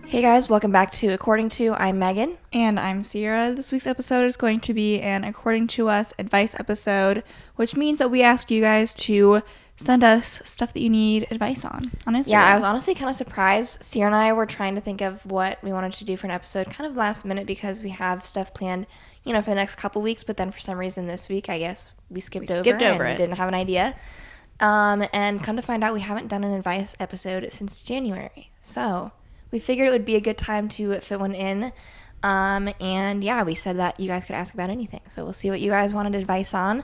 Hey guys, welcome back to According To. I'm Megan. And I'm Ciera. This week's episode is going to be an According To Us advice episode, which means that we ask you guys to send us stuff that you need advice on Instagram. Yeah, I was honestly kind of surprised. Ciera and I were trying to think of what we wanted to do for an episode kind of last minute because we have stuff planned, for the next couple weeks, but then for some reason this week, I guess, we skipped over it. Didn't have an idea. And come to find out, we haven't done an advice episode since January. So we figured it would be a good time to fit one in. And yeah, we said that you guys could ask about anything. So we'll see what you guys wanted advice on.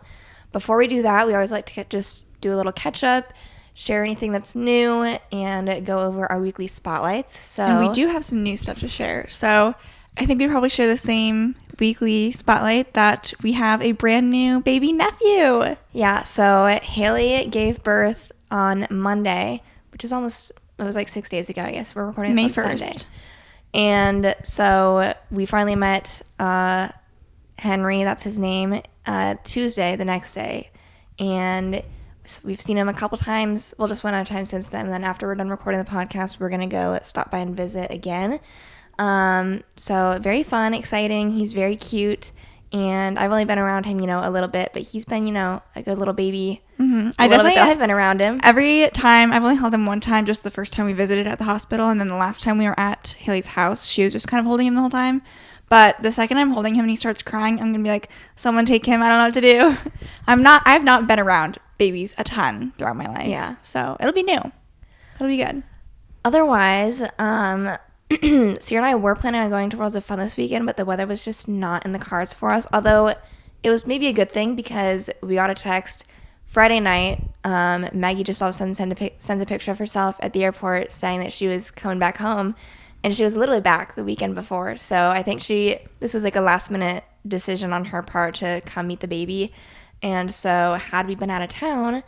Before we do that, we always like to just do a little catch up, share anything that's new, and go over our weekly spotlights. And we do have some new stuff to share. So I think we probably share the same weekly spotlight that we have a brand new baby nephew. Yeah, so Haley gave birth on Monday, which is it was like 6 days ago, I guess. We're recording this on 1st. Sunday. And so we finally met Henry, that's his name, Tuesday, the next day. And we've seen him a couple times. Well, just one other time since then. And then after we're done recording the podcast, we're going to go stop by and visit again. So very fun, exciting. He's very cute. And I've only been around him, a little bit, but he's been, a good little baby. Mm-hmm. I've been around him. Every time, I've only held him one time, just the first time we visited at the hospital, and then the last time we were at Haley's house, she was just kind of holding him the whole time. But the second I'm holding him and he starts crying, I'm gonna be like, someone take him, I don't know what to do. I've not been around babies a ton throughout my life. Yeah. So it'll be new. It'll be good. Otherwise, Ciera and I were planning on going to Worlds of Fun this weekend, but the weather was just not in the cards for us. Although it was maybe a good thing because we got a text Friday night. Maggie just all of a sudden sends a picture of herself at the airport saying that she was coming back home, and she was literally back the weekend before. So I think this was like a last minute decision on her part to come meet the baby. And so had we been out of town,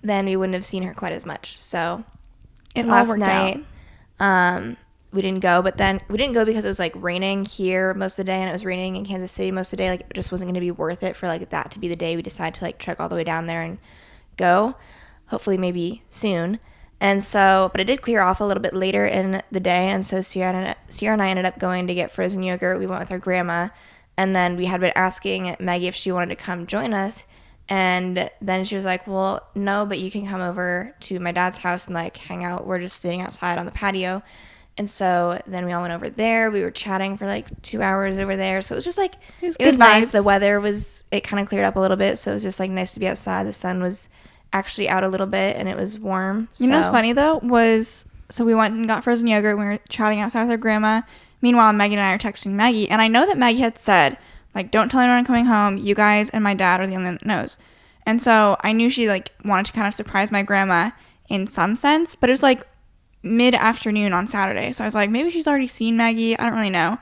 then we wouldn't have seen her quite as much. So last night, we didn't go, but then we didn't go because it was like raining here most of the day, and it was raining in Kansas City most of the day. Like, it just wasn't going to be worth it for like that to be the day we decide to like trek all the way down there and go. Hopefully maybe soon. And so, but it did clear off a little bit later in the day, and so Ciera and I ended up going to get frozen yogurt. We went with our grandma, and then we had been asking Maggie if she wanted to come join us, and then she was like, well, no, but you can come over to my dad's house and like hang out. We're just sitting outside on the patio. And so then we all went over there. We were chatting for like 2 hours over there. So it was just like, it was nice. The weather it kind of cleared up a little bit. So it was just like nice to be outside. The sun was actually out a little bit and it was warm. You know what's funny though so we went and got frozen yogurt. We were chatting outside with our grandma. Meanwhile, Maggie and I are texting Maggie. And I know that Maggie had said, like, don't tell anyone I'm coming home. You guys and my dad are the only one that knows. And so I knew she like wanted to kind of surprise my grandma in some sense. But it was like mid-afternoon on Saturday, so I was like, maybe she's already seen Maggie. I don't really know.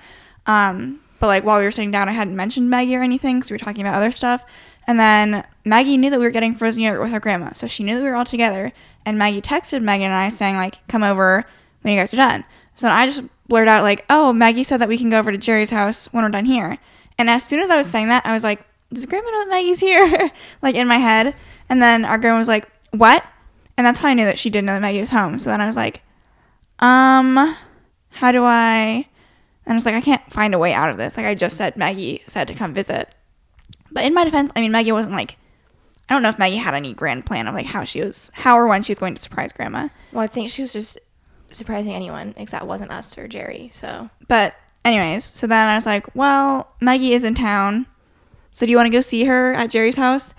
But like while we were sitting down, I hadn't mentioned Maggie or anything because we were talking about other stuff. And then Maggie knew that we were getting frozen yogurt with our grandma, so she knew that we were all together. And Maggie texted Megan and I saying like, come over when you guys are done. So then I just blurted out like, oh, Maggie said that we can go over to Jerry's house when we're done here. And as soon as I was saying that, I was like, does grandma know that Maggie's here? Like in my head. And then our grandma was like, what? And that's how I knew that she didn't know that Maggie was home. So then I was like, how do I, and I was like, I can't find a way out of this. Like, I just said Maggie said to come visit. But in my defense, I mean, Maggie wasn't like, I don't know if Maggie had any grand plan of like how or when she was going to surprise grandma. Well, I think she was just surprising anyone, except it wasn't us or Jerry, so. But anyways, so then I was like, well, Maggie is in town, so do you want to go see her at Jerry's house?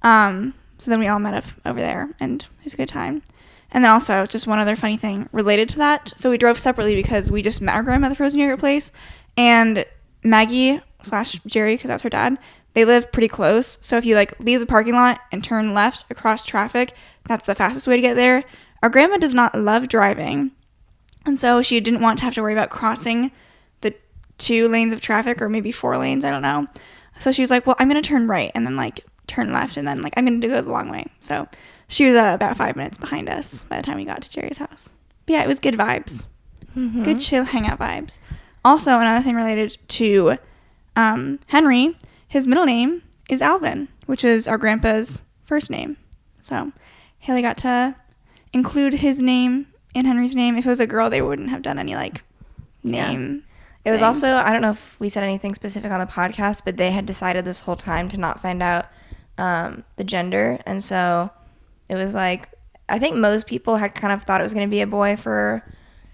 So then we all met up over there, and it was a good time. And then also, just one other funny thing related to that. So we drove separately because we just met our grandma at the frozen yogurt place. And Maggie / Jerry, because that's her dad, they live pretty close. So if you like leave the parking lot and turn left across traffic, that's the fastest way to get there. Our grandma does not love driving. And so she didn't want to have to worry about crossing the 2 lanes of traffic, or maybe 4 lanes, I don't know. So she was like, well, I'm going to turn right and then like turn left, and then like I'm going to go the long way. So she was about 5 minutes behind us by the time we got to Jerry's house. But yeah, it was good vibes. Mm-hmm. Good chill hangout vibes. Also, another thing related to Henry, his middle name is Alvin, which is our grandpa's first name. So Haley got to include his name in Henry's name. If it was a girl, they wouldn't have done any like name. It was thing. also, I don't know if we said anything specific on the podcast, but they had decided this whole time to not find out the gender. And so it was like, I think most people had kind of thought it was going to be a boy for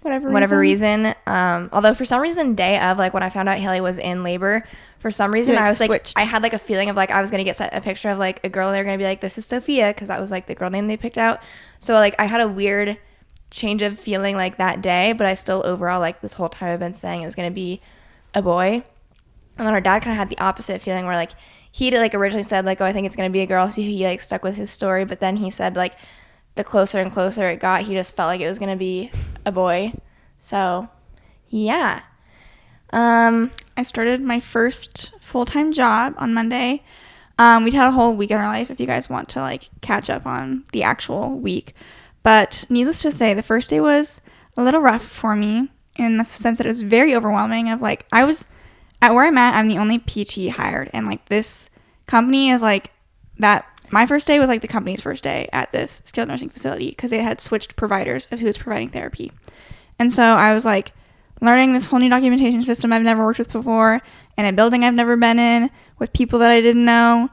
whatever reason. Although for some reason, day of, like when I found out Haley was in labor, for some reason like, I was like, switched. I had like a feeling of like I was going to get sent a picture of like a girl and they were going to be like, this is Sophia, because that was like the girl name they picked out. So like I had a weird change of feeling like that day, but I still overall like this whole time I've been saying it was going to be a boy. And then our dad kind of had the opposite feeling where like he'd like originally said like, oh, I think it's going to be a girl, so he like stuck with his story, but then he said like the closer and closer it got, he just felt like it was going to be a boy. So yeah. I started my first full-time job on Monday. We'd had a whole week in our life if you guys want to like catch up on the actual week. But needless to say, the first day was a little rough for me in the sense that it was very overwhelming of like, I was at where I'm at, I'm the only PT hired. And like this company is like that. My first day was like the company's first day at this skilled nursing facility because they had switched providers of who's providing therapy. And so I was like learning this whole new documentation system I've never worked with before in a building I've never been in with people that I didn't know.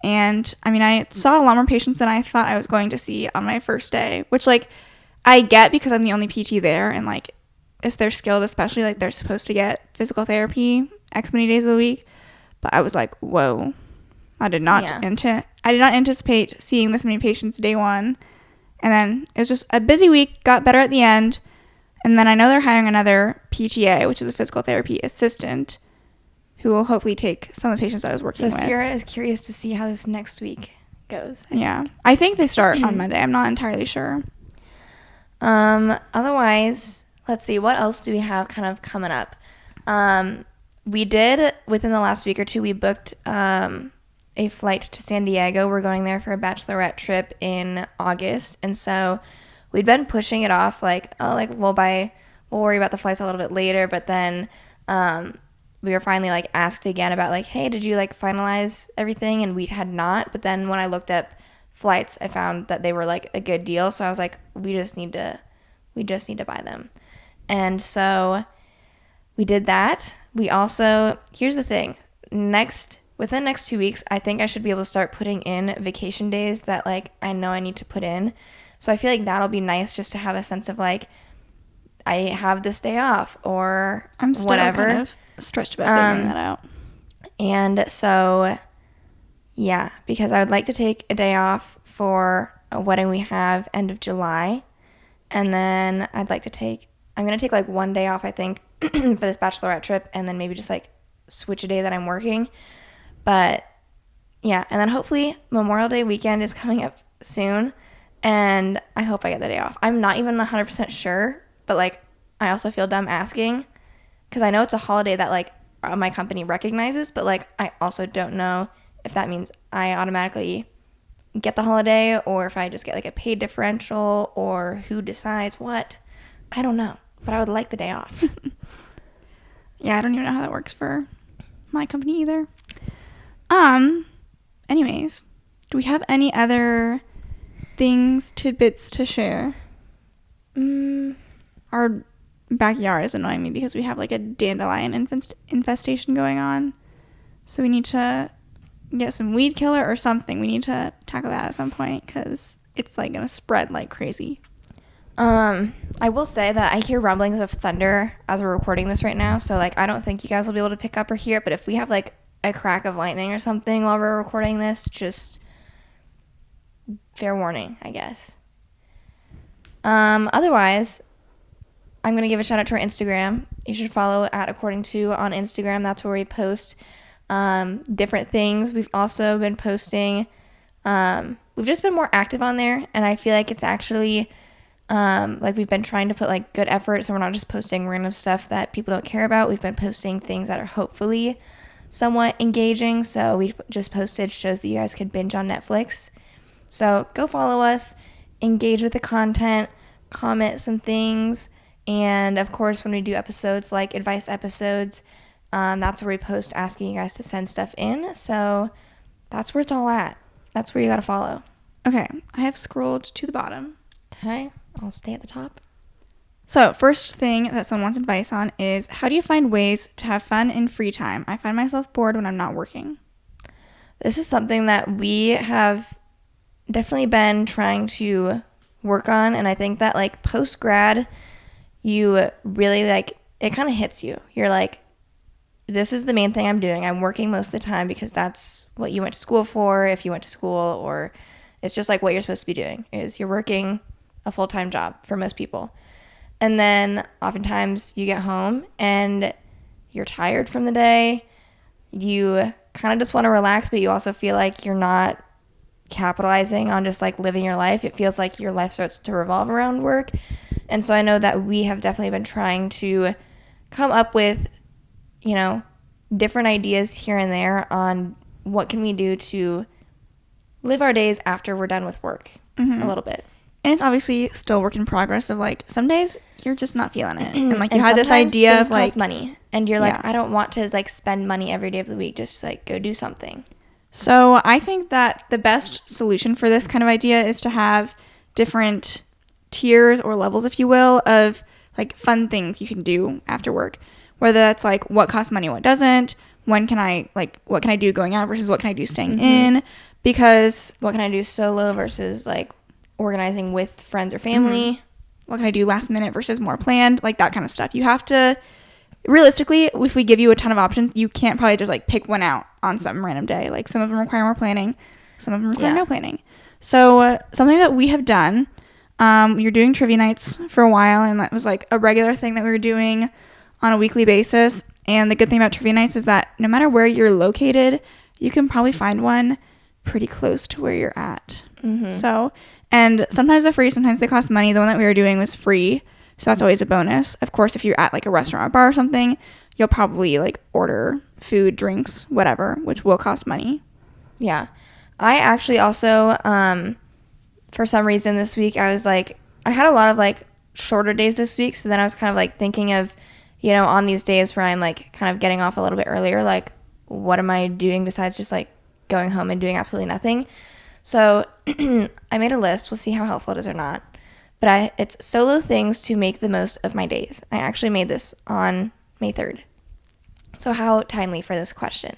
And I mean, I saw a lot more patients than I thought I was going to see on my first day, which like I get because I'm the only PT there. And like if they're skilled, especially like they're supposed to get physical therapy X many days of the week. But I was like, whoa, I did not anticipate seeing this many patients day one. And then it was just a busy week, got better at the end. And then I know they're hiring another PTA, which is a physical therapy assistant, who will hopefully take some of the patients I was working with. So Ciera is curious to see how this next week goes. I think they start on Monday. I'm not entirely sure. Otherwise, let's see, what else do we have kind of coming up? We did, within the last week or two, we booked a flight to San Diego. We're going there for a Bachelorette Trip in August. And so we'd been pushing it off like, oh, like we'll worry about the flights a little bit later. But then we were finally like asked again about like, hey, did you like finalize everything? And we had not. But then when I looked up flights, I found that they were like a good deal. So I was like, we just need to buy them. And so we did that. We also, here's the thing, within the next 2 weeks, I think I should be able to start putting in vacation days that like I know I need to put in. So I feel like that'll be nice just to have a sense of like, I have this day off or I'm still whatever. Kind of stressed about figuring that out. And so, yeah, because I would like to take a day off for a wedding we have end of July. And then I'm going to take like one day off, I think, for this Bachelorette trip, and then maybe just like switch a day that I'm working. But yeah, and then hopefully Memorial Day weekend is coming up soon, and I hope I get the day off. I'm not even 100% sure, but like I also feel dumb asking because I know it's a holiday that like my company recognizes, but like I also don't know if that means I automatically get the holiday or if I just get like a paid differential or who decides what. I don't know, but I would like the day off. Yeah, I don't even know how that works for my company either. Anyways, do we have any other tidbits to share? Our backyard is annoying me because we have like a dandelion infestation going on. So we need to get some weed killer or something. We need to tackle that at some point because it's like going to spread like crazy. I will say that I hear rumblings of thunder as we're recording this right now. So like, I don't think you guys will be able to pick up or hear it, but if we have like a crack of lightning or something while we're recording this, just fair warning, I guess. Otherwise, I'm going to give a shout out to our Instagram. You should follow @according2 on Instagram. That's where we post different things. We've also been posting, we've just been more active on there, and I feel like it's actually like we've been trying to put like good effort, so we're not just posting random stuff that people don't care about. We've been posting things that are hopefully somewhat engaging. So we just posted shows that you guys could binge on Netflix. So go follow us, engage with the content, comment some things, and of course when we do episodes like advice episodes, that's where we post asking you guys to send stuff in. So that's where it's all at. That's where you gotta follow. Okay, I have scrolled to the bottom. Okay, I'll stay at the top. So, first thing that someone wants advice on is, how do you find ways to have fun in free time? I find myself bored when I'm not working. This is something that we have definitely been trying to work on, and I think that like post-grad, you really like, it kind of hits you. You're like, this is the main thing I'm doing. I'm working most of the time because that's what you went to school for, if you went to school, or it's just like what you're supposed to be doing is you're working a full-time job for most people. And then oftentimes you get home and you're tired from the day. You kind of just want to relax, but you also feel like you're not capitalizing on just like living your life. It feels like your life starts to revolve around work. And so I know that we have definitely been trying to come up with, you know, different ideas here and there on what can we do to live our days after we're done with work a little bit. And it's obviously still work in progress of like some days you're just not feeling it. And like you had this idea of like money and you're like, I don't want to like spend money every day of the week. Just like go do something. So I think that the best solution for this kind of idea is to have different tiers or levels, if you will, of like fun things you can do after work. Whether that's like what costs money, what doesn't, what can I do going out versus what can I do staying in, because what can I do solo versus like organizing with friends or family, what can I do last minute versus more planned, like that kind of stuff. You have to, realistically, if we give you a ton of options, you can't probably just like pick one out on some random day. Like some of them require more planning, some of them require no planning. So something that we have done, you're doing trivia nights for a while, and that was like a regular thing that we were doing on a weekly basis. And the good thing about trivia nights is that no matter where you're located, you can probably find one pretty close to where you're at. So, and sometimes they're free, sometimes they cost money. The one that we were doing was free, so that's always a bonus. Of course, if you're at like a restaurant or bar or something, you'll probably like order food, drinks, whatever, which will cost money. Yeah. I actually also, for some reason this week, I was like, I had a lot of like shorter days this week. So then I was kind of like thinking of, you know, on these days where I'm like kind of getting off a little bit earlier, like what am I doing besides just like going home and doing absolutely nothing? So I made a list. We'll see how helpful it is or not. But it's solo things to make the most of my days. I actually made this on May 3rd. So how timely for this question.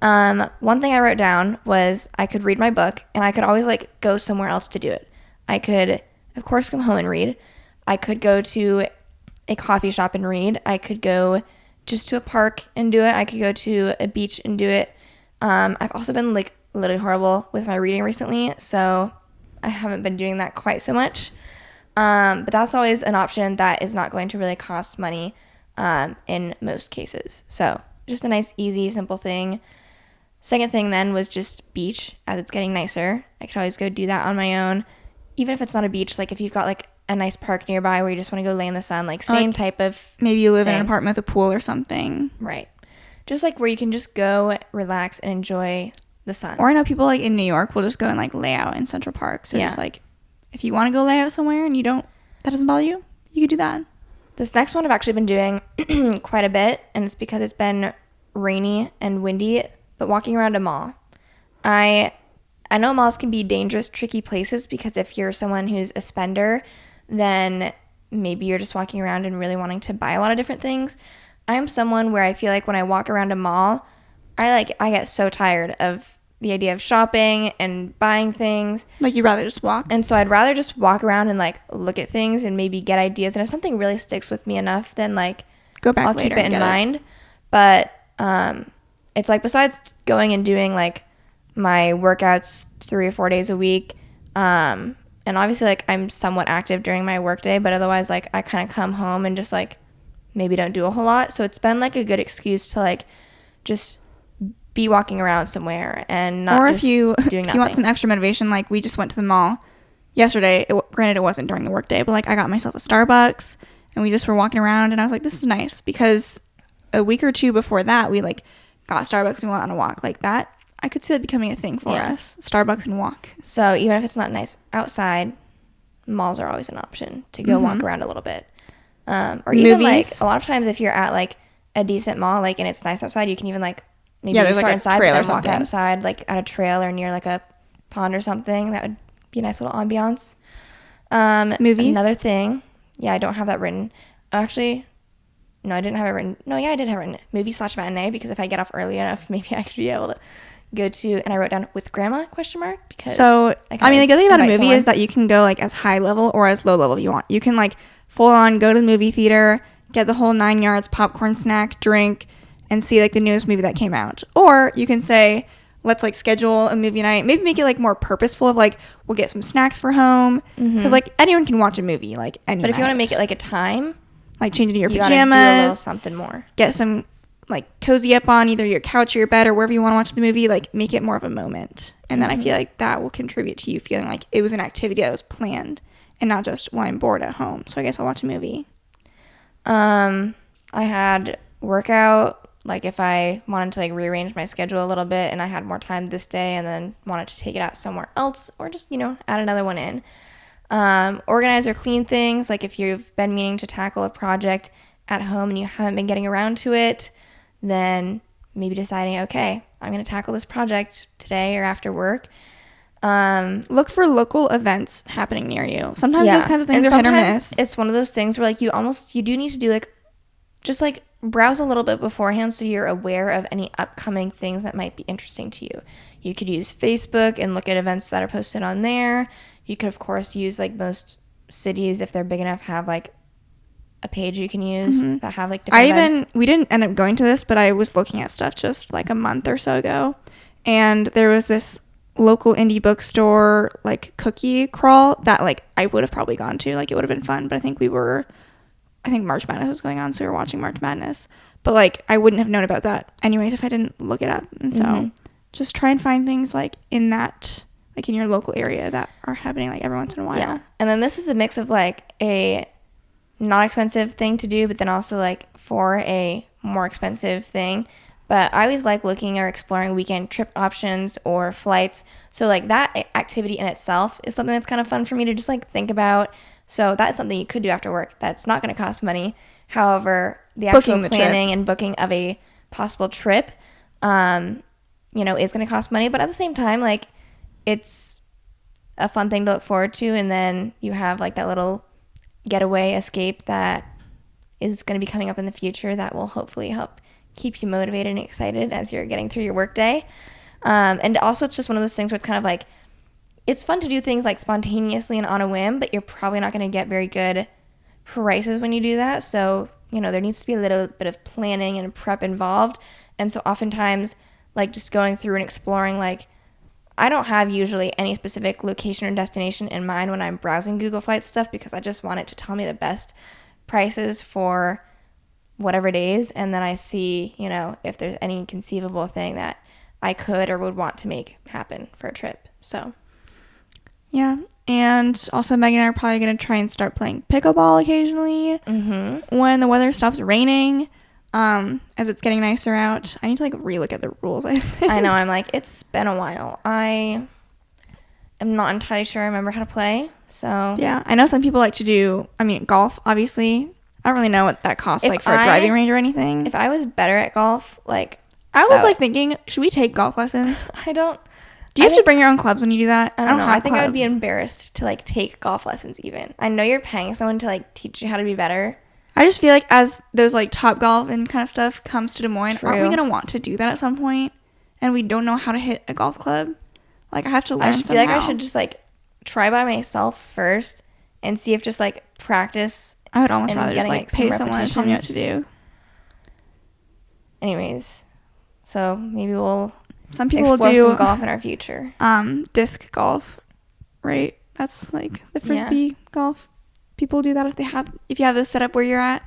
One thing I wrote down was I could read my book, and I could always like go somewhere else to do it. I could, of course, come home and read. I could go to a coffee shop and read. I could go just to a park and do it. I could go to a beach and do it. I've also been like literally horrible with my reading recently, so I haven't been doing that quite so much. But that's always an option that is not going to really cost money in most cases. So just a nice, easy, simple thing. Second thing then was just beach, as it's getting nicer. I could always go do that on my own. Even if it's not a beach, like if you've got like a nice park nearby where you just want to go lay in the sun, like same type of maybe you live thing. In an apartment with a pool or something. Right. Just like where you can just go, relax, and enjoy the sun. Or I know people like in New York will just go and like lay out in Central Park. So just like if you want to go lay out somewhere and that doesn't bother you, you could do that. This next one I've actually been doing quite a bit, and it's because it's been rainy and windy, but walking around a mall. I know malls can be dangerous, tricky places because if you're someone who's a spender, then maybe you're just walking around and really wanting to buy a lot of different things. I am someone where I feel like when I walk around a mall, I get so tired of the idea of shopping and buying things. Like you'd rather just walk? And so I'd rather just walk around and like look at things and maybe get ideas. And if something really sticks with me enough, then like go back I'll later keep it in mind. But it's like besides going and doing like my workouts 3 or 4 days a week, and obviously like I'm somewhat active during my work day, but otherwise like I kind of come home and just like maybe don't do a whole lot. So it's been like a good excuse to like just be walking around somewhere and not or just doing nothing. If you want some extra motivation, like we just went to the mall yesterday. Granted, it wasn't during the work day, but like I got myself a Starbucks and we just were walking around and I was like, this is nice, because a week or two before that we like got Starbucks and went on a walk. Like that, I could see that becoming a thing for us. Starbucks and walk. So even if it's not nice outside, malls are always an option to go walk around a little bit. Or even like a lot of times if you're at like a decent mall, like and it's nice outside, you can even like maybe there's start like a inside trail and or then walk something outside like at a trail or near like a pond or something. That would be a nice little ambiance. Movies? Another thing. Yeah, I don't have that written. Actually, no, I didn't have it written. No, yeah, I did have it written. Movie/matinee, because if I get off early enough, maybe I should be able to go to, and I wrote down with grandma, because so I mean, the good thing about a movie someone. is that you can go like as high level or as low level if you want. You can like full on go to the movie theater, get the whole 9 yards, popcorn, snack, drink, and see like the newest movie that came out. Or you can say, let's like schedule a movie night, maybe make it like more purposeful of like, we'll get some snacks for home, because like anyone can watch a movie like any But if you want to night. make it like a time, like change into your you gotta do a little pajamas, something more. get some like cozy up on either your couch or your bed or wherever you want to watch the movie, like make it more of a moment. And then I feel like that will contribute to you feeling like it was an activity that was planned and not just, well, I'm bored at home, so I guess I'll watch a movie. I had workout, like if I wanted to like rearrange my schedule a little bit and I had more time this day and then wanted to take it out somewhere else, or just, add another one in. Organize or clean things, like if you've been meaning to tackle a project at home and you haven't been getting around to it, then maybe deciding, okay, I'm going to tackle this project today or after work. Look for local events happening near you. Sometimes those kinds of things are hit or miss. It's one of those things where like you do need to do like just like browse a little bit beforehand so you're aware of any upcoming things that might be interesting to you. You could use Facebook and look at events that are posted on there. You could of course use, like most cities, if they're big enough, have like a page you can use that have like different events. We didn't end up going to this, but I was looking at stuff just like a month or so ago, and there was this local indie bookstore like cookie crawl that like I would have probably gone to. Like it would have been fun, but I think March Madness was going on, so we were watching March Madness. But like I wouldn't have known about that anyways if I didn't look it up. And so just try and find things like in that, like in your local area that are happening like every once in a while. Yeah. And then this is a mix of like a not expensive thing to do, but then also like for a more expensive thing. But I always like looking or exploring weekend trip options or flights. So like that activity in itself is something that's kind of fun for me to just like think about. So that's something you could do after work that's not going to cost money. However, the actual planning and booking of a possible trip, is going to cost money. But at the same time, like it's a fun thing to look forward to. And then you have like that little getaway escape that is going to be coming up in the future that will hopefully help keep you motivated and excited as you're getting through your workday. And also it's just one of those things where it's kind of like, it's fun to do things like spontaneously and on a whim, but you're probably not going to get very good prices when you do that. So, there needs to be a little bit of planning and prep involved. And so oftentimes, like just going through and exploring, like I don't have usually any specific location or destination in mind when I'm browsing Google Flights stuff, because I just want it to tell me the best prices for whatever days. And then I see, if there's any conceivable thing that I could or would want to make happen for a trip. So, yeah. And also Megan and I are probably going to try and start playing pickleball occasionally when the weather stops raining. As it's getting nicer out. I need to like relook at the rules. I know, I'm like, it's been a while. I am not entirely sure I remember how to play. So yeah, I know some people like to do, golf, obviously. I don't really know what that costs like for a driving range or anything. If I was better at golf, like I was like thinking, should we take golf lessons? Do you have to bring your own clubs when you do that? I don't know. I think I would be embarrassed to like take golf lessons even. I know you're paying someone to like teach you how to be better. I just feel like as those like Top Golf and kind of stuff comes to Des Moines, aren't we going to want to do that at some point? And we don't know how to hit a golf club? Like I have to learn I just somehow. feel like I should just like try by myself first and see if just like practice. I would almost rather just like pay someone to tell me what to do. Anyways, so maybe we'll some people explore do some golf in our future. Disc golf, right? That's like the frisbee golf. People do that if you have those set up where you're at.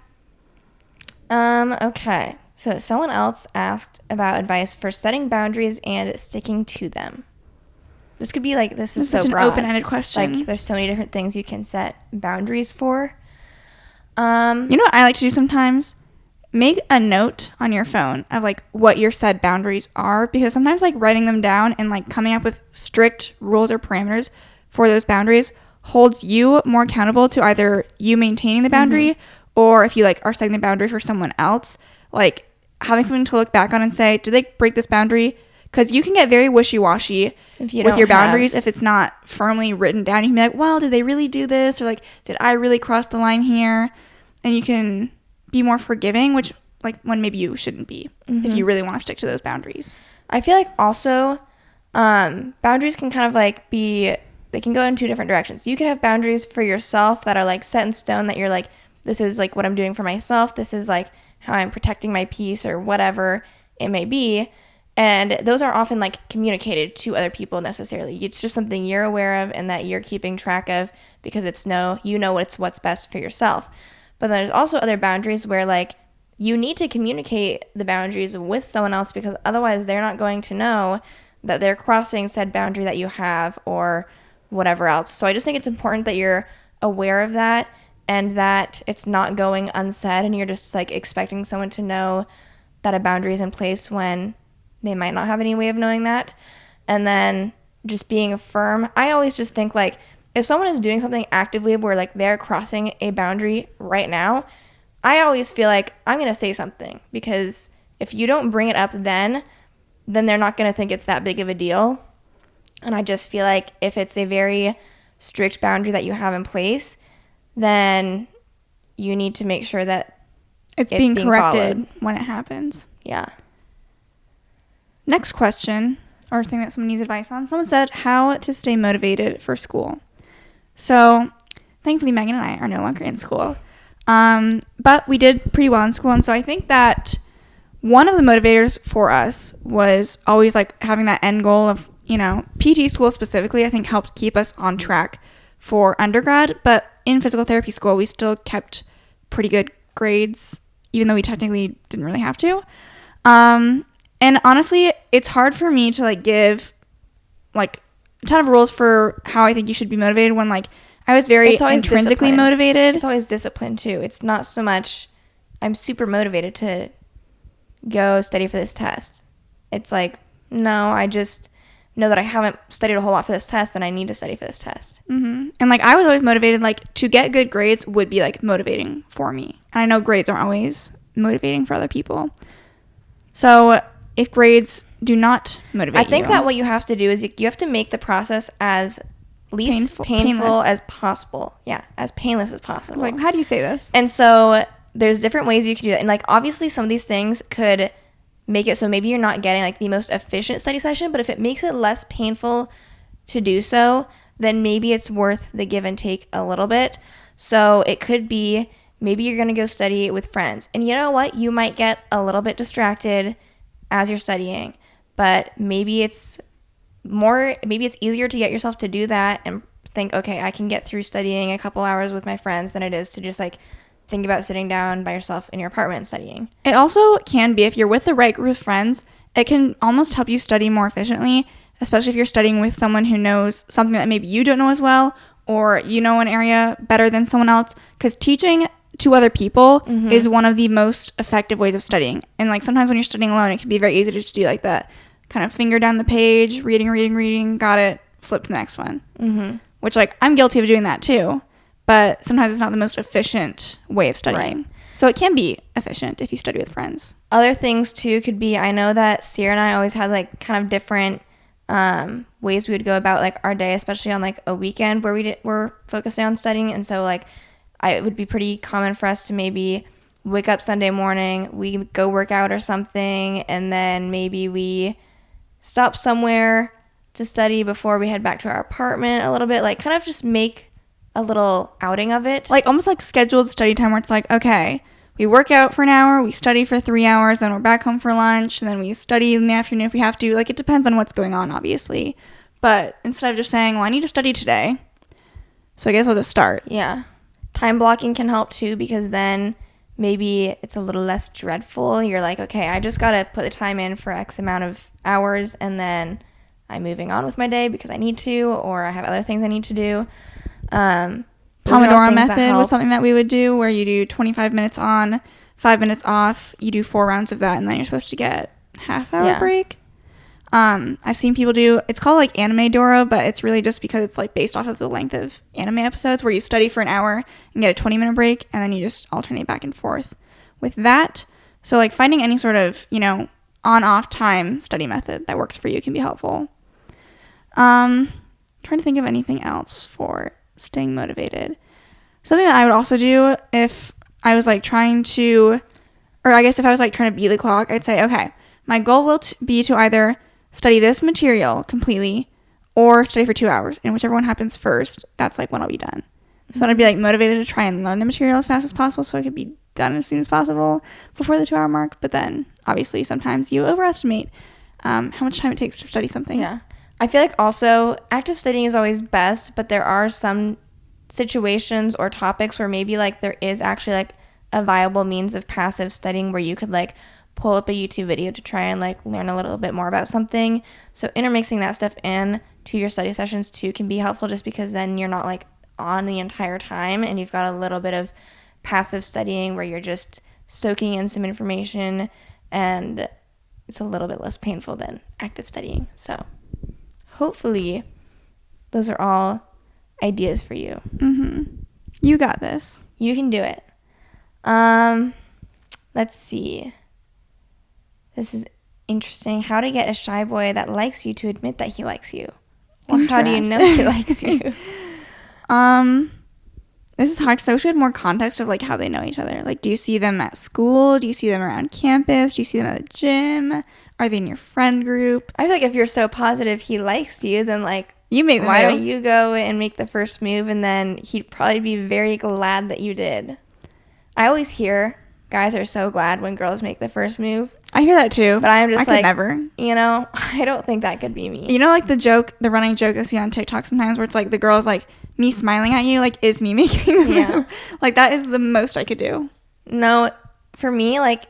Okay. So someone else asked about advice for setting boundaries and sticking to them. This could be like, this is so such broad. An open-ended question. Like there's so many different things you can set boundaries for. You know what I like to do sometimes? Make a note on your phone of like what your said boundaries are, because sometimes like writing them down and like coming up with strict rules or parameters for those boundaries holds you more accountable to either you maintaining the boundary or if you like are setting the boundary for someone else, like having something to look back on and say, did they break this boundary? because you can get very wishy-washy with your boundaries if it's not firmly written down. You can be like, well, did they really do this? Or like, did I really cross the line here? And you can be more forgiving, which like when maybe you shouldn't be, if you really want to stick to those boundaries. I feel like also boundaries can kind of like they can go in two different directions. You can have boundaries for yourself that are like set in stone, that you're like, this is like what I'm doing for myself. This is like how I'm protecting my peace or whatever it may be. And those are often like communicated to other people necessarily. It's just something you're aware of and that you're keeping track of because you know what's best for yourself. But then there's also other boundaries where like you need to communicate the boundaries with someone else, because otherwise they're not going to know that they're crossing said boundary that you have or whatever else. So I just think it's important that you're aware of that and that it's not going unsaid and you're just like expecting someone to know that a boundary is in place when they might not have any way of knowing that. And then just being firm. I always just think like if someone is doing something actively where like they're crossing a boundary right now, I always feel like I'm going to say something, because if you don't bring it up then they're not going to think it's that big of a deal. And I just feel like if it's a very strict boundary that you have in place, then you need to make sure that it's being corrected followed when it happens. Yeah. Next question, or thing that someone needs advice on. Someone said how to stay motivated for school. So thankfully Megan and I are no longer in school. But we did pretty well in school. And so I think that one of the motivators for us was always like having that end goal of, PT school specifically, I think helped keep us on track for undergrad. But in physical therapy school, we still kept pretty good grades, even though we technically didn't really have to. And honestly, it's hard for me to like give like a ton of rules for how I think you should be motivated when like I was very intrinsically motivated. It's always discipline too. It's not so much I'm super motivated to go study for this test. It's like, no, I just know that I haven't studied a whole lot for this test and I need to study for this test. Mm-hmm. And like I was always motivated, like to get good grades would be like motivating for me. And I know grades aren't always motivating for other people. So if grades do not motivate you, I think that what you have to do is you have to make the process as least painful as possible. Yeah, as painless as possible. Like, how do you say this? And so there's different ways you can do it. And like obviously some of these things could make it so maybe you're not getting like the most efficient study session, but if it makes it less painful to do so, then maybe it's worth the give and take a little bit. So it could be maybe you're going to go study with friends. And you know what? You might get a little bit distracted as you're studying, but maybe it's easier to get yourself to do that and think, okay, I can get through studying a couple hours with my friends than it is to just like think about sitting down by yourself in your apartment and studying. It also can be, if you're with the right group of friends, it can almost help you study more efficiently, especially if you're studying with someone who knows something that maybe you don't know as well, or you know an area better than someone else, because teaching to other people is one of the most effective ways of studying. And like sometimes when you're studying alone, it can be very easy to just do like that kind of finger down the page, reading, got it, flip to the next one. Which like I'm guilty of doing that too, but sometimes it's not the most efficient way of studying. Right. So it can be efficient if you study with friends. Other things too could be, I know that Ciera and I always had like kind of different ways we would go about like our day, especially on like a weekend where we're focusing on studying. And so like it would be pretty common for us to maybe wake up Sunday morning, we go work out or something, and then maybe we stop somewhere to study before we head back to our apartment a little bit, like kind of just make a little outing of it. Like almost like scheduled study time where it's like, okay, we work out for an hour, we study for 3 hours, then we're back home for lunch, and then we study in the afternoon if we have to. Like it depends on what's going on, obviously. But instead of just saying, well, I need to study today, so I guess I'll just start. Yeah. Time blocking can help too, because then maybe it's a little less dreadful. You're like, okay, I just got to put the time in for X amount of hours, and then I'm moving on with my day because I need to, or I have other things I need to do. Pomodoro method was something that we would do, where you do 25 minutes on, 5 minutes off. You do 4 rounds of that, and then you're supposed to get half-hour break. I've seen people do, it's called like Anime Doro, but it's really just because it's like based off of the length of anime episodes, where you study for an hour and get a 20-minute break, and then you just alternate back and forth with that. So like finding any sort of, on-off time study method that works for you can be helpful. Trying to think of anything else for staying motivated. Something that I would also do if I was like trying to, or I guess if I was like trying to beat the clock, I'd say, okay, my goal will be to either study this material completely or study for 2 hours, and whichever one happens first, that's like when I'll be done. So then I'd be like motivated to try and learn the material as fast as possible so I could be done as soon as possible before the 2-hour mark. But then obviously sometimes you overestimate how much time it takes to study something. Yeah. I feel like also active studying is always best, but there are some situations or topics where maybe like there is actually like a viable means of passive studying where you could like pull up a YouTube video to try and like learn a little bit more about something. So intermixing that stuff in to your study sessions too can be helpful, just because then you're not like on the entire time and you've got a little bit of passive studying where you're just soaking in some information, and it's a little bit less painful than active studying. So hopefully those are all ideas for you. You got this. You can do it. Let's see. This is interesting. How to get a shy boy that likes you to admit that he likes you. Well, how do you know he likes you? This is hard because I wish we had more context of like how they know each other. Like, do you see them at school? Do you see them around campus? Do you see them at the gym? Are they in your friend group? I feel like if you're so positive he likes you, then like, you make the why move. don't you go and make the first move, and then he'd probably be very glad that you did. I always hear guys are so glad when girls make the first move. I hear that too. But I'm just I like, could never. You know, I don't think that could be me. You know, like the running joke I see on TikTok sometimes where it's like the girl's like, me smiling at you, like, is me making the move. Like, that is the most I could do. No, for me, like,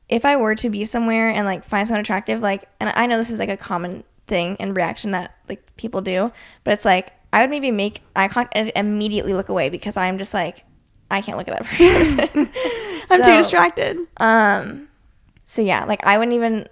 if I were to be somewhere and, like, find someone attractive, like, and I know this is, like, a common thing and reaction that, like, people do, but it's like, I would maybe make eye contact and immediately look away because I'm just like, I can't look at that person. I'm too distracted. So, yeah, like, I wouldn't even,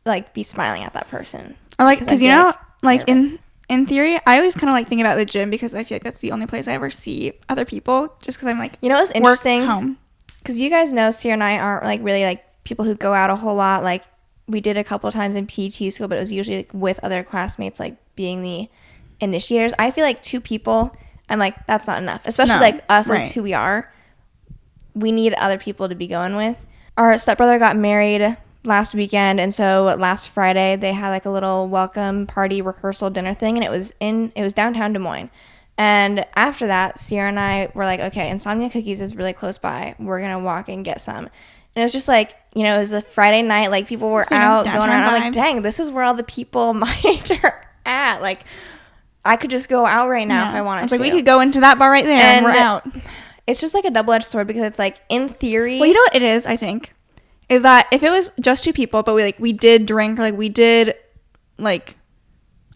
like, be smiling at that person. Or, like, because, you know, like, nervous. In theory, I always kind of, like, think about the gym because I feel like that's the only place I ever see other people, just because I'm, like, you know what's interesting? Home. Because you guys know Ciera and I aren't, like, really, like, people who go out a whole lot. Like, we did a couple times in PT school, but it was usually, like, with other classmates, like, being the initiators. I feel like 2 people, I'm like, that's not enough. Especially, like, us as who we are. We need other people to be going with. Our stepbrother got married last weekend, and so last Friday they had like a little welcome party rehearsal dinner thing, and it was downtown Des Moines. And after that, Ciera and I were like, okay, Insomnia Cookies is really close by, we're gonna walk and get some. And it was just like, you know, it was a Friday night, like people were out going out, and I'm like, dang, this is where all the people my age are at. Like, I could just go out right now if I wanted to. Like, we could go into that bar right there and we're out. It's just like a double-edged sword because it's like, in theory, well, you know what it is, I think, is that if it was just 2 people, but we did drink, or like we did, like,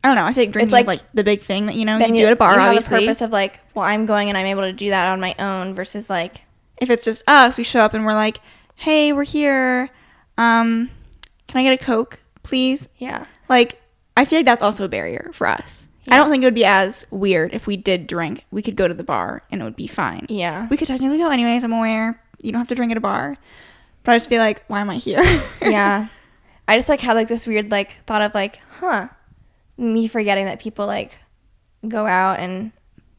I don't know, I think drinking is like the big thing that, you know, you do at a bar, obviously. You have a purpose of like, well, I'm going and I'm able to do that on my own, versus like, if it's just us, we show up and we're like, hey, we're here, can I get a Coke, please? Yeah. Like, I feel like that's also a barrier for us. Yeah. I don't think it would be as weird if we did drink. We could go to the bar and it would be fine. Yeah. We could technically go anyways, I'm aware. You don't have to drink at a bar. But I just feel like, why am I here? Yeah. I just like had like this weird like thought of like, me forgetting that people like go out and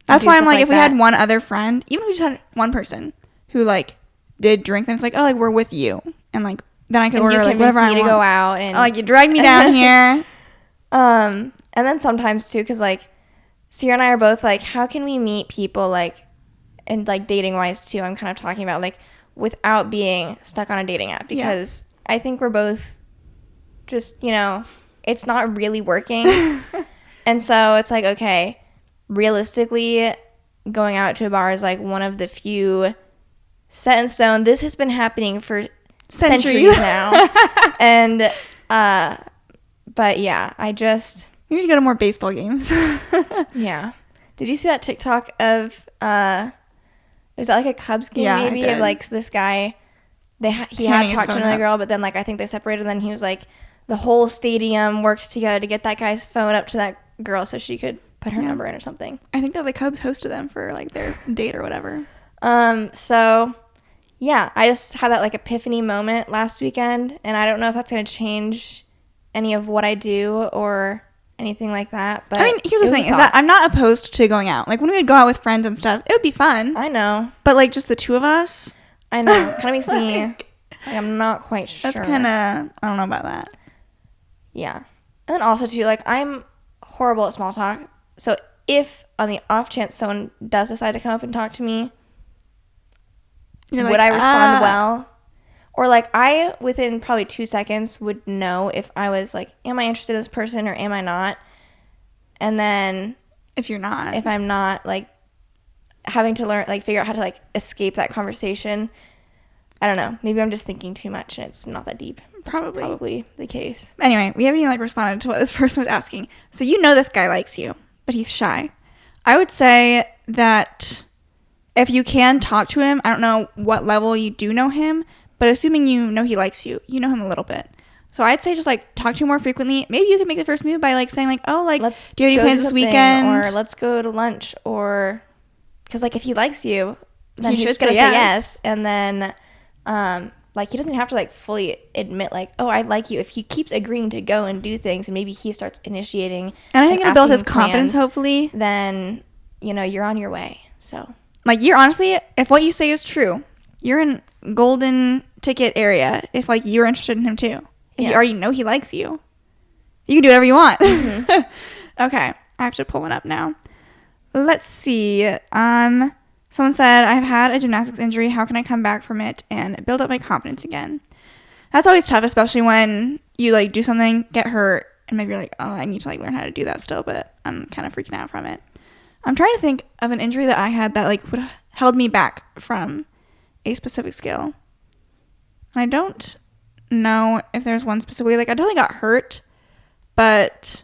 that's why I'm like if we had one other friend, even if we just had one person who like did drink, then it's like, oh, like we're with you, and like then I could order like whatever I want. To go out and like you drag me down here. And then sometimes too, because like Ciera and I are both like, how can we meet people like, and like dating wise too, I'm kind of talking about like without being stuck on a dating app, because I think we're both just, you know, it's not really working. And so it's like, okay, realistically going out to a bar is like one of the few set in stone. This has been happening for centuries now. And but yeah, we need to go to more baseball games. Yeah. Did you see that TikTok of was that like a Cubs game maybe? Of like this guy, he had talked to another girl, but then like I think they separated, and then he was like, the whole stadium worked together to get that guy's phone up to that girl so she could put her number in or something. I think that the Cubs hosted them for like their date or whatever. So yeah, I just had that like epiphany moment last weekend, and I don't know if that's going to change any of what I do or anything like that. But I mean, here's the thing, is that I'm not opposed to going out. Like, when we would go out with friends and stuff, it would be fun. I know. But, like, just the two of us. I know. Kind of makes me, like, I'm not quite sure. That's kind of, I don't know about that. Yeah. And then also, too, like, I'm horrible at small talk. So if on the off chance someone does decide to come up and talk to me, would I respond well? Or, like, I, within probably 2 seconds, would know if I was, like, am I interested in this person or am I not? And then if I'm not, like, having to learn, like, figure out how to, like, escape that conversation. I don't know. Maybe I'm just thinking too much and it's not that deep. Probably the case. Anyway, we haven't even, like, responded to what this person was asking. So you know this guy likes you, but he's shy. I would say that if you can talk to him, I don't know what level you do know him, but assuming you know he likes you, you know him a little bit. So I'd say just, like, talk to him more frequently. Maybe you can make the first move by, like, saying, like, oh, like, do you have any plans this weekend? Or let's go to lunch. Or, because, like, if he likes you, then he's going to say yes. And then, like, he doesn't have to, like, fully admit, like, oh, I like you. If he keeps agreeing to go and do things and maybe he starts initiating. And I think it'll build his confidence, hopefully. Then, you know, you're on your way. So. Like, you're honestly, if what you say is true, you're in golden ticket area if, like, you're interested in him, too. If you already know he likes you, you can do whatever you want. Mm-hmm. Okay, I have to pull one up now. Let's see. Someone said, I've had a gymnastics injury. How can I come back from it and build up my confidence again? That's always tough, especially when you, like, do something, get hurt, and maybe you're like, oh, I need to, like, learn how to do that still, but I'm kind of freaking out from it. I'm trying to think of an injury that I had that, like, would have held me back from a specific skill. And I don't know if there's one specifically. Like, I totally got hurt, but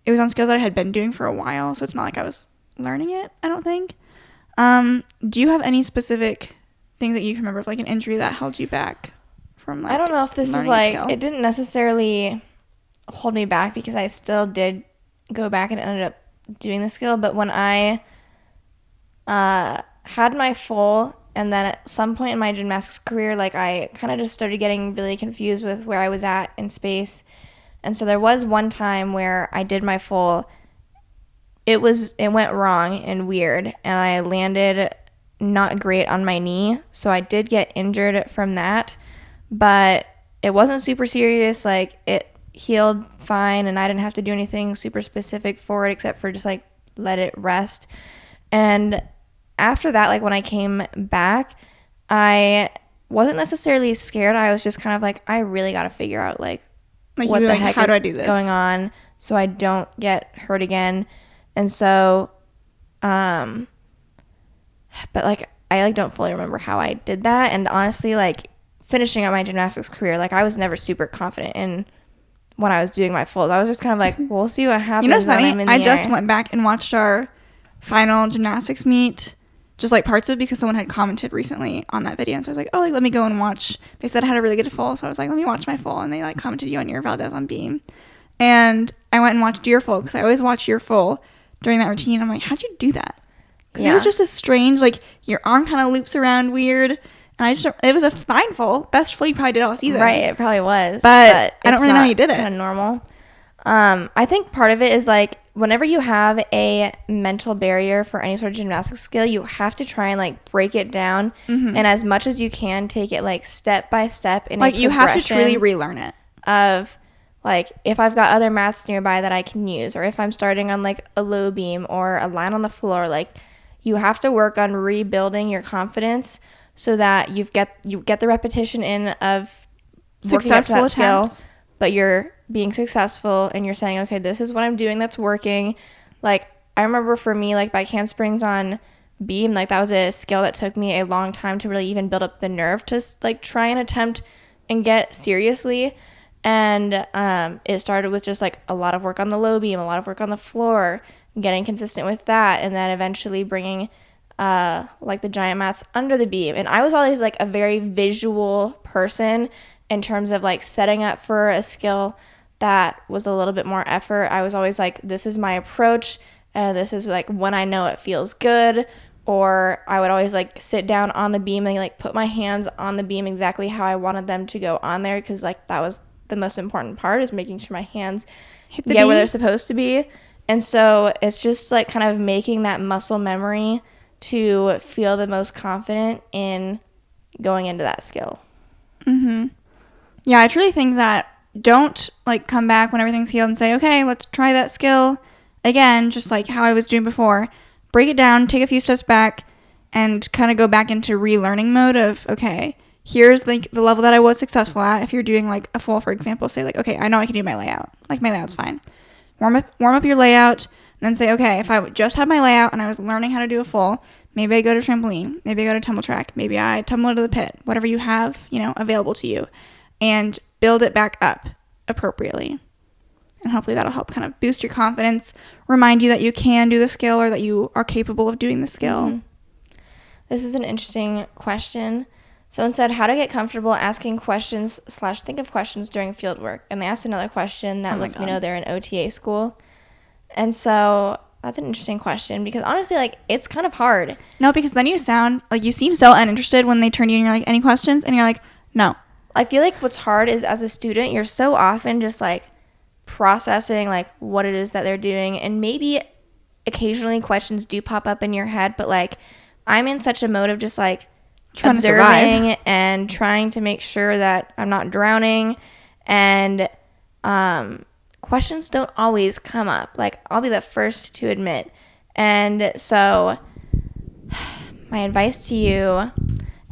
it was on skills that I had been doing for a while, so it's not like I was learning it, I don't think. Do you have any specific thing that you can remember of, like, an injury that held you back from, like, I don't know if this is, like, it didn't necessarily hold me back because I still did go back and ended up doing the skill, but when I had my full, and then at some point in my gymnastics career, like, I kind of just started getting really confused with where I was at in space. And so there was one time where I did my full. It went wrong and weird, and I landed not great on my knee. So I did get injured from that, but it wasn't super serious. Like, it healed fine, and I didn't have to do anything super specific for it except for just, like, let it rest. And after that, like, when I came back, I wasn't necessarily scared. I was just kind of like, I really got to figure out, like what the heck is going on so I don't get hurt again. And so, but, like, I, like, don't fully remember how I did that. And honestly, like, finishing up my gymnastics career, like, I was never super confident in when I was doing my fulls. I was just kind of like, we'll see what happens. You know what's funny? I just went back and watched our final gymnastics meet, just, like, parts of it, because someone had commented recently on that video. And so I was like, oh, like, let me go and watch. They said I had a really good full. So I was like, let me watch my full. And they, like, commented you on your Valdez on beam. And I went and watched your full because I always watch your full during that routine. I'm like, how'd you do that? Because it was just a strange, like, your arm kind of loops around weird. And it was a fine full. Best full you probably did all season. Right, it probably was. But I don't really know how you did it. Kind of normal. I think part of it is, like, whenever you have a mental barrier for any sort of gymnastics skill, you have to try and, like, break it down. Mm-hmm. And as much as you can, take it, like, step by step in like, you have to truly relearn it. Of, like, if I've got other mats nearby that I can use, or if I'm starting on, like, a low beam or a line on the floor, like, you have to work on rebuilding your confidence so that you get the repetition in of successful working up to that attempts. skill, but you're being successful and you're saying, okay, this is what I'm doing that's working. Like, I remember for me, like, bike handsprings on beam, like, that was a skill that took me a long time to really even build up the nerve to, like, try and attempt and get seriously. And it started with just, like, a lot of work on the low beam, a lot of work on the floor, getting consistent with that, and then eventually bringing like, the giant mats under the beam. And I was always, like, a very visual person in terms of, like, setting up for a skill that was a little bit more effort. I was always like, this is my approach, this is, like, when I know it feels good, or I would always like sit down on the beam and like put my hands on the beam exactly how I wanted them to go on there, because like that was the most important part, is making sure my hands Hit the get where beam. they're supposed to be. And so it's just like kind of making that muscle memory to feel the most confident in going into that skill. Yeah, I truly think that don't like come back when everything's healed and say, okay, let's try that skill again, just like how I was doing before. Break it down, take a few steps back, and kind of go back into relearning mode of, okay, here's like the level that I was successful at. If you're doing like a full, for example, say like, okay, I know I can do my layout. Like my layout's fine. Warm up your layout, and then say, okay, if I just had my layout and I was learning how to do a full, maybe I go to trampoline, maybe I go to tumble track, maybe I tumble into the pit, whatever you have, available to you, and build it back up appropriately. And hopefully that'll help kind of boost your confidence, remind you that you can do the skill or that you are capable of doing the skill. This is an interesting question. Someone said, how to get comfortable asking questions / think of questions during field work. And they asked another question that lets me know they're in OTA school. And so that's an interesting question, because honestly, like, it's kind of hard. No, because then you sound like you seem so uninterested when they turn to you and you're like, any questions? And you're like, no. I feel like what's hard is, as a student, you're so often just like processing like what it is that they're doing, and maybe occasionally questions do pop up in your head, but like I'm in such a mode of just like Trying observing and trying to make sure that I'm not drowning, and questions don't always come up. Like, I'll be the first to admit. And so my advice to you,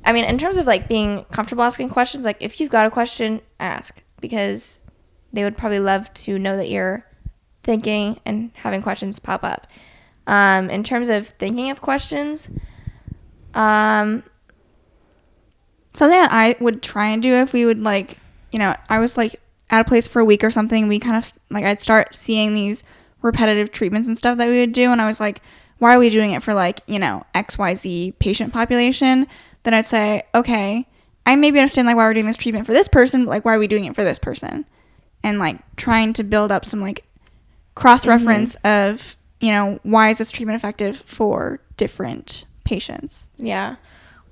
I mean, in terms of like being comfortable asking questions, like if you've got a question, ask, because they would probably love to know that you're thinking and having questions pop up. In terms of thinking of questions, something that I would try and do if we would like, I was like at a place for a week or something, we kind of like, I'd start seeing these repetitive treatments and stuff that we would do. And I was like, why are we doing it for like, XYZ patient population? Then I'd say, okay, I maybe understand like why we're doing this treatment for this person, but like why are we doing it for this person? And like trying to build up some like cross-reference of, why is this treatment effective for different patients? Yeah.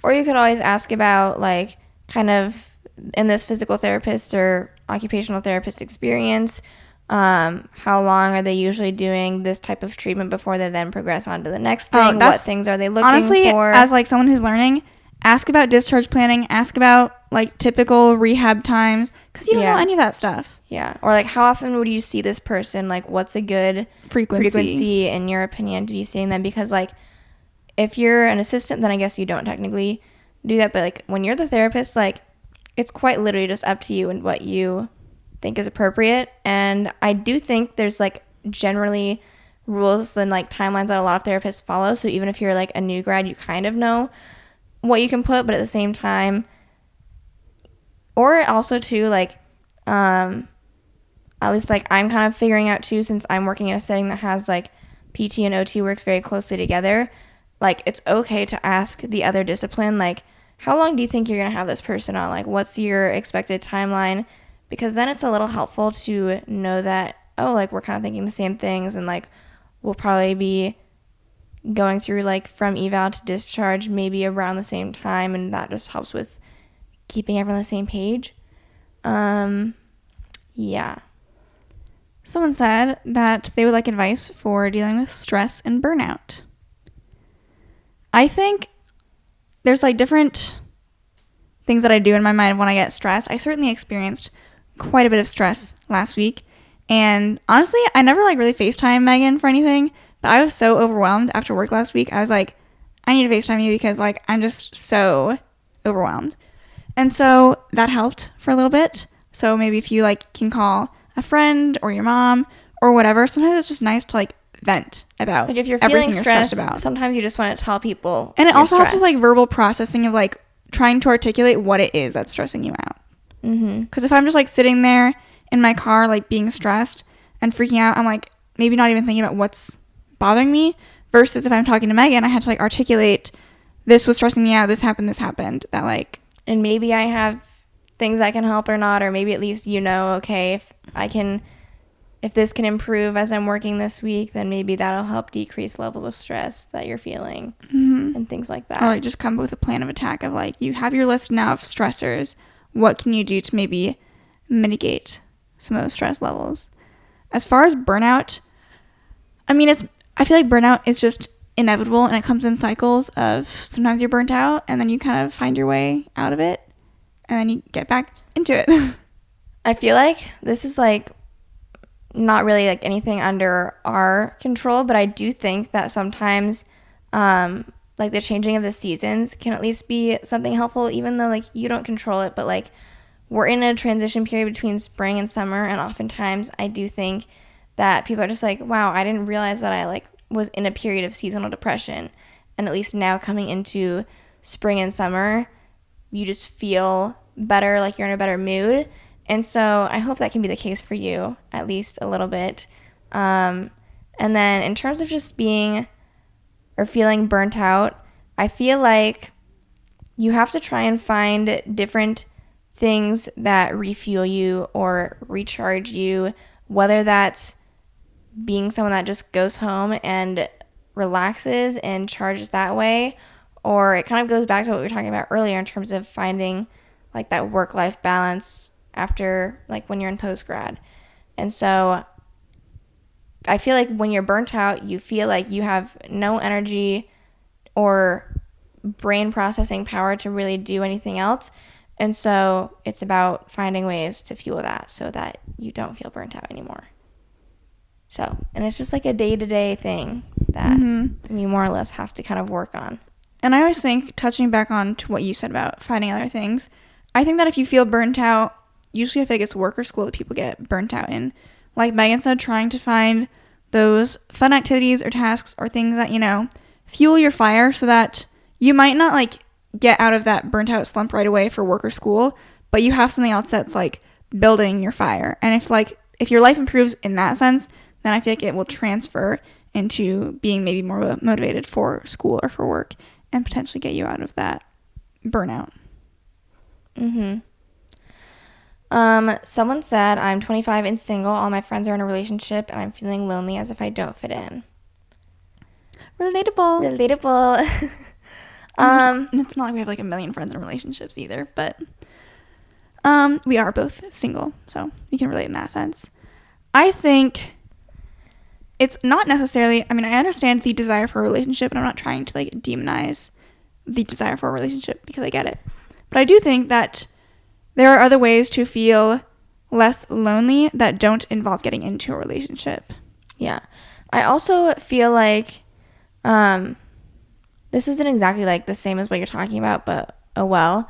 Or you could always ask about like kind of in this physical therapist or occupational therapist experience, how long are they usually doing this type of treatment before they then progress on to the next thing? What things are they looking honestly, for? As like someone who's learning, ask about discharge planning, ask about like typical rehab times, because you don't know any of that stuff. Yeah. Or like, how often would you see this person? Like, what's a good frequency in your opinion to be seeing them? Because like, if you're an assistant, then I guess you don't technically do that. But like when you're the therapist, like it's quite literally just up to you and what you think is appropriate. And I do think there's like generally rules and like timelines that a lot of therapists follow. So even if you're like a new grad, you kind of know what you can put, but at the same time, or also too, like, at least like I'm kind of figuring out too, since I'm working in a setting that has like PT and OT works very closely together, like it's okay to ask the other discipline, like, how long do you think you're going to have this person on? Like, what's your expected timeline? Because then it's a little helpful to know that, oh, like we're kind of thinking the same things, and like we'll probably be going through like from eval to discharge maybe around the same time, and that just helps with keeping everyone on the same page. Yeah. Someone said that they would like advice for dealing with stress and burnout. I think there's like different things that I do in my mind when I get stressed. I certainly experienced quite a bit of stress last week, and honestly, I never like really FaceTime Megan for anything, but I was so overwhelmed after work last week. I was like, I need to FaceTime you because like I'm just so overwhelmed. And so that helped for a little bit. So maybe if you like can call a friend or your mom or whatever, sometimes it's just nice to like vent about like if you're feeling stressed about. Sometimes you just want to tell people. And it also helps with like verbal processing of like trying to articulate what it is that's stressing you out. Because if I'm just like sitting there in my car like being stressed and freaking out, I'm like maybe not even thinking about what's bothering me, versus if I'm talking to Megan, I had to like articulate, this was stressing me out, this happened, that like, and maybe I have things that can help or not, or maybe at least okay, if if this can improve as I'm working this week, then maybe that'll help decrease levels of stress that you're feeling and things like that. Or like just come up with a plan of attack of like, you have your list now of stressors. What can you do to maybe mitigate some of those stress levels? As far as burnout, I feel like burnout is just inevitable, and it comes in cycles of sometimes you're burnt out and then you kind of find your way out of it and then you get back into it. I feel like this is like not really like anything under our control, but I do think that sometimes like the changing of the seasons can at least be something helpful, even though like you don't control it. But like we're in a transition period between spring and summer, and oftentimes I do think that people are just like, wow, I didn't realize that I like was in a period of seasonal depression, and at least now coming into spring and summer you just feel better, like you're in a better mood. And so I hope that can be the case for you, at least a little bit. And then in terms of just being or feeling burnt out, I feel like you have to try and find different things that refuel you or recharge you, whether that's being someone that just goes home and relaxes and charges that way, or it kind of goes back to what we were talking about earlier in terms of finding like that work-life balance after like when you're in post-grad. And so I feel like when you're burnt out, you feel like you have no energy or brain processing power to really do anything else. And so it's about finding ways to fuel that so that you don't feel burnt out anymore. So, and it's just like a day-to-day thing that you more or less have to kind of work on. And I always think, touching back on to what you said about finding other things, I think that if you feel burnt out, usually I think it's work or school that people get burnt out in. Like Megan said, trying to find those fun activities or tasks or things that, you know, fuel your fire so that you might not like get out of that burnt out slump right away for work or school, but you have something else that's like building your fire. And if your life improves in that sense, then I feel like it will transfer into being maybe more motivated for school or for work and potentially get you out of that burnout. Someone said, I'm 25 and single. All my friends are in a relationship, and I'm feeling lonely as if I don't fit in. Relatable. And it's not like we have like a million friends in relationships either, but we are both single, so we can relate in that sense. I think it's not necessarily, I understand the desire for a relationship, and I'm not trying to like demonize the desire for a relationship because I get it. But I do think that there are other ways to feel less lonely that don't involve getting into a relationship. Yeah. I also feel like this isn't exactly like the same as what you're talking about, but oh well.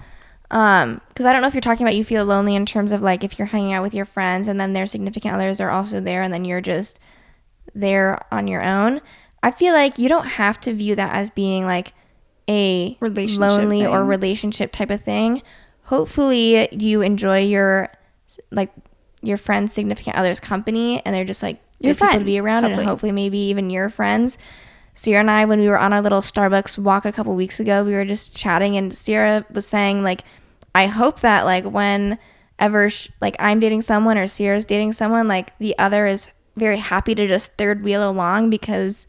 Because I don't know if you're talking about you feel lonely in terms of like if you're hanging out with your friends and then their significant others are also there and then you're just there on your own. I feel like you don't have to view that as being like a lonely thing or relationship type of thing. Hopefully you enjoy your friends' significant others' company and they're just like your friends to be around, hopefully. And hopefully maybe even your friends. Ciera and I, when we were on our little Starbucks walk a couple weeks ago, we were just chatting and Ciera was saying like, I hope that like whenever I'm dating someone or Ciera's dating someone, like the other is very happy to just third wheel along because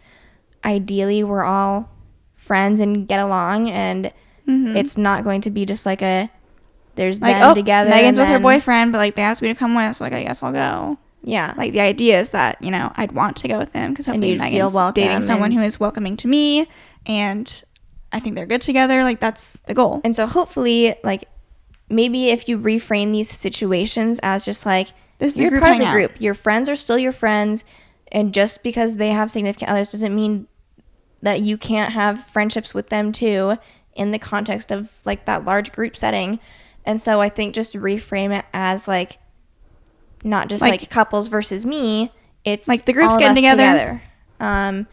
ideally we're all friends and get along, and it's not going to be just like there's like, them together. Megan's with her boyfriend, but like they asked me to come with, so like I guess I'll go. Yeah. Like the idea is that, you know, I'd want to go with him because hopefully Megan's dating someone who is welcoming to me and I think they're good together. Like that's the goal. And so hopefully like maybe if you reframe these situations as just like, this is you're part of the group. Your friends are still your friends. And just because they have significant others doesn't mean that you can't have friendships with them too in the context of like that large group setting. And so I think just reframe it as like, not just like couples versus me. It's like the group's getting together. And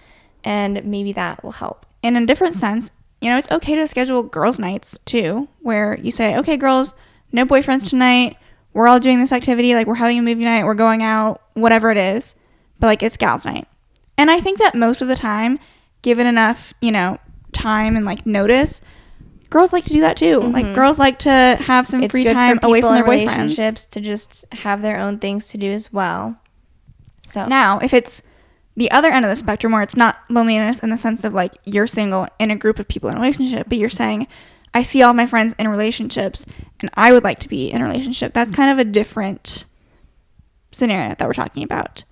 maybe that will help. In a different sense, you know, it's okay to schedule girls' nights too, where you say, okay, girls, no boyfriends tonight. We're all doing this activity. Like we're having a movie night. We're going out, whatever it is. But like it's gals' night. And I think that most of the time, given enough, you know, time and like notice, girls like to do that too. Like girls like to have some free time away from their boyfriends. Relationships to just have their own things to do as well. So now, if it's the other end of the spectrum where it's not loneliness in the sense of like you're single in a group of people in a relationship, but you're saying, I see all my friends in relationships and I would like to be in a relationship. That's kind of a different scenario that we're talking about.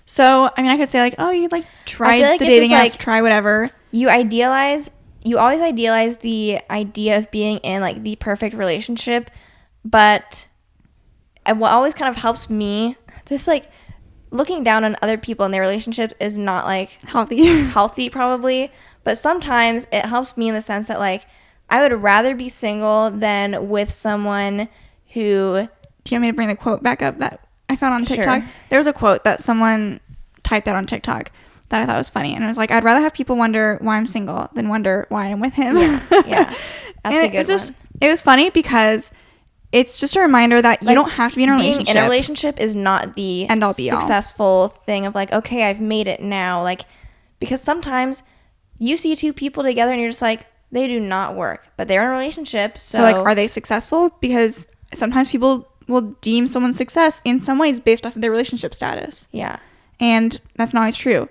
So, I mean, I could say like, oh, you like tried like the it's dating just, apps, like, try whatever. you always idealize the idea of being in like the perfect relationship, but what always kind of helps me, this like looking down on other people in their relationships is not like healthy probably, but sometimes it helps me in the sense that like I would rather be single than with someone who... Do you want me to bring the quote back up that I found on TikTok? Sure. There was a quote that someone typed out on TikTok that I thought was funny, and it was like, I'd rather have people wonder why I'm single than wonder why I'm with him. Yeah. That's a good one. It was funny because it's just a reminder that you don't have to be in a relationship. Being in a relationship is not the end all be all successful thing of like, okay, I've made it now. Like, because sometimes you see two people together and you're just like, they do not work, but they're in a relationship. So like, are they successful? Because sometimes people will deem someone's success in some ways based off of their relationship status. Yeah. And that's not always true.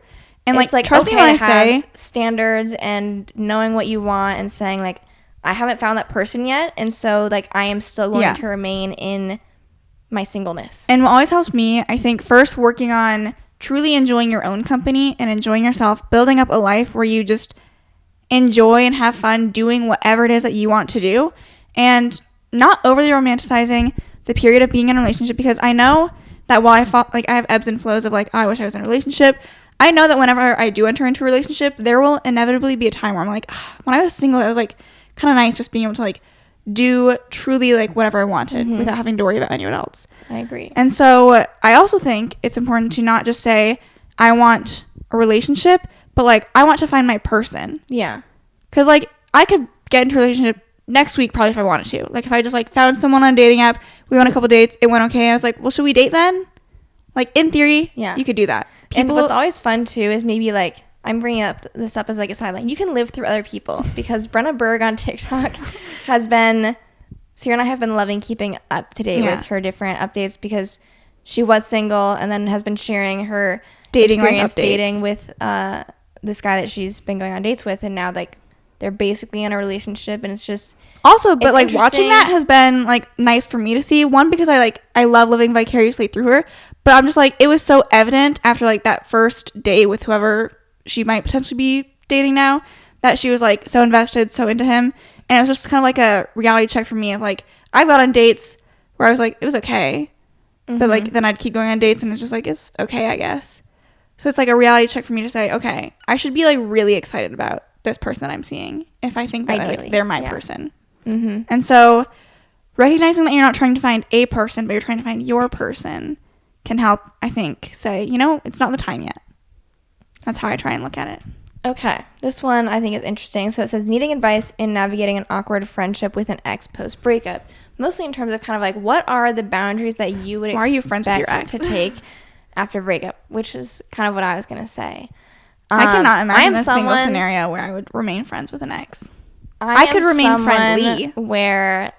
And it's like trust me okay when I to say have standards and knowing what you want and saying like, I haven't found that person yet, and so like I am still going to remain in my singleness. And what always helps me, I think, first working on truly enjoying your own company and enjoying yourself, building up a life where you just enjoy and have fun doing whatever it is that you want to do, and not overly romanticizing the period of being in a relationship, because I know that while I have ebbs and flows of like, oh, I wish I was in a relationship, I know that whenever I do enter into a relationship, there will inevitably be a time where I'm like, when I was single, I was like kind of nice just being able to like do truly like whatever I wanted without having to worry about anyone else. I agree. And so I also think it's important to not just say I want a relationship, but like I want to find my person. Yeah. Because like I could get into a relationship next week probably if I wanted to. Like if I just like found someone on a dating app, we went a couple dates, it went okay. I was like, well, should we date then? Like in theory, you could do that. And what's always fun too is maybe like, I'm bringing this up as like a sideline. You can live through other people, because Brenna Berg on TikTok Ciera and I have been loving keeping up to date with her different updates, because she was single and then has been sharing her dating experience dating with this guy that she's been going on dates with, and now like they're basically in a relationship, and it's just also, but like watching that has been like nice for me to see. One, because I love living vicariously through her, but I'm just like, it was so evident after like that first date with whoever she might potentially be dating now, that she was like so invested, so into him. And it was just kind of like a reality check for me of like, I got on dates where I was like, it was okay, but like then I'd keep going on dates and it's just like, it's okay, I guess. So it's like a reality check for me to say, okay, I should be like really excited about this person I'm seeing if I think that like, they're my person. And so recognizing that you're not trying to find a person, but you're trying to find your person can help, I think, say, it's not the time yet. That's how I try and look at it. Okay, this one I think is interesting. So it says, needing advice in navigating an awkward friendship with an ex post breakup, mostly in terms of kind of like, what are the boundaries that you would expect to take after breakup, which is kind of what I was going to say. I cannot imagine a single scenario where I would remain friends with an ex. I could remain friendly. Where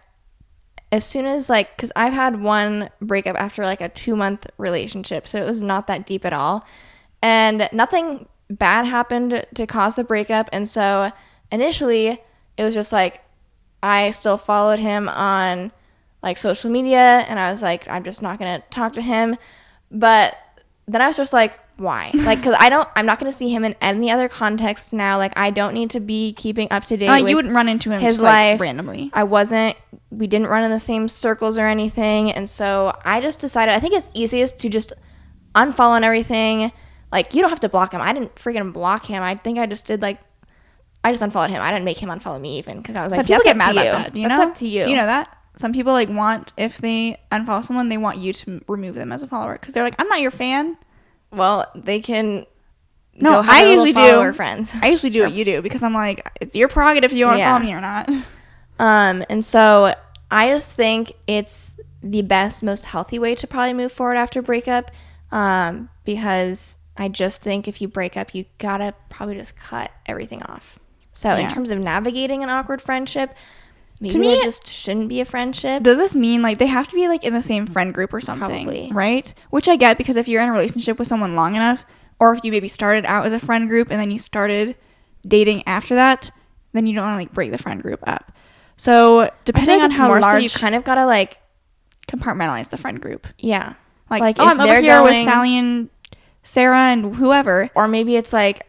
as soon as like, because I've had one breakup after like a 2-month relationship, so it was not that deep at all. And nothing bad happened to cause the breakup. And so initially it was just like, I still followed him on like social media, and I was like, I'm just not going to talk to him. But then I was just like, why? Like, because I'm not going to see him in any other context now. Like, I don't need to be keeping up to date with you wouldn't run into him his just, life. Randomly. We didn't run in the same circles or anything. And so I just decided, I think it's easiest to just unfollow and everything. Like, you don't have to block him. I didn't freaking block him. I think I just unfollowed him. I didn't make him unfollow me even, because I was like, people get mad about that. That's up to you. Do you know that? Some people like want, if they unfollow someone, they want you to remove them as a follower, because they're like, I'm not your fan. Well, they can. No, I usually do. Friends. I usually do what you do, because I'm like, it's your prerogative if you want to follow me or not. And so I just think it's the best, most healthy way to probably move forward after breakup, because I just think if you break up, you gotta probably just cut everything off. So in terms of navigating an awkward friendship, maybe To me, there just shouldn't be a friendship. Does this mean like they have to be like in the same friend group or something? Probably. Right? Which I get, because if you're in a relationship with someone long enough, or if you maybe started out as a friend group and then you started dating after that, then you don't want to like break the friend group up. So depending on how large, you kind of gotta like compartmentalize the friend group. Yeah. Like oh, I'm over here with Sally and Sarah and whoever. Or maybe it's like,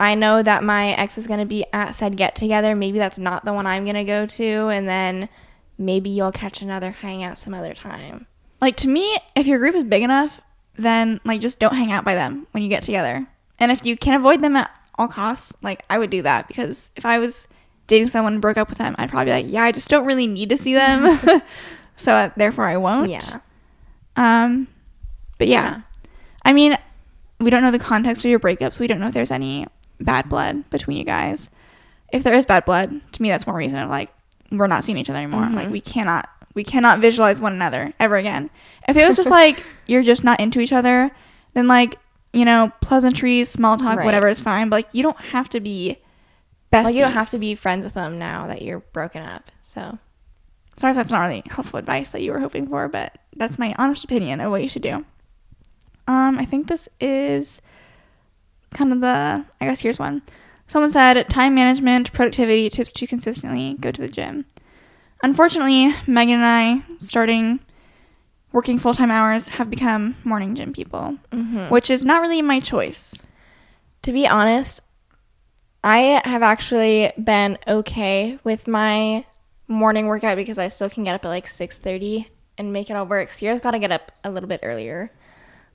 I know that my ex is going to be at said get together. Maybe that's not the one I'm going to go to. And then maybe you'll catch another hangout some other time. Like, to me, if your group is big enough, then like just don't hang out by them when you get together. And if you can avoid them at all costs, like I would do that, because if I was dating someone and broke up with them, I'd probably be like, yeah, I just don't really need to see them. So therefore I won't. Yeah. But yeah. I mean, we don't know the context of your breakups. We don't know if there's any bad blood between you guys. If there is bad blood, to me that's more reason of like, we're not seeing each other anymore. Mm-hmm. Like we cannot visualize one another ever again. If it was just like you're just not into each other, then like, you know, pleasantries, small talk, right. whatever is fine. But like you don't have to be besties. Well, you don't have to be friends with them now that you're broken up. So sorry if that's not really helpful advice that you were hoping for, but that's my honest opinion of what you should do. I think this is kind of I guess here's one. Someone said, time management, productivity, tips to consistently go to the gym. Unfortunately, Megan and I, starting working full-time hours, have become morning gym people, which is not really my choice. To be honest, I have actually been okay with my morning workout because I still can get up at like 6:30 and make it all work. Sierra's got to get up a little bit earlier.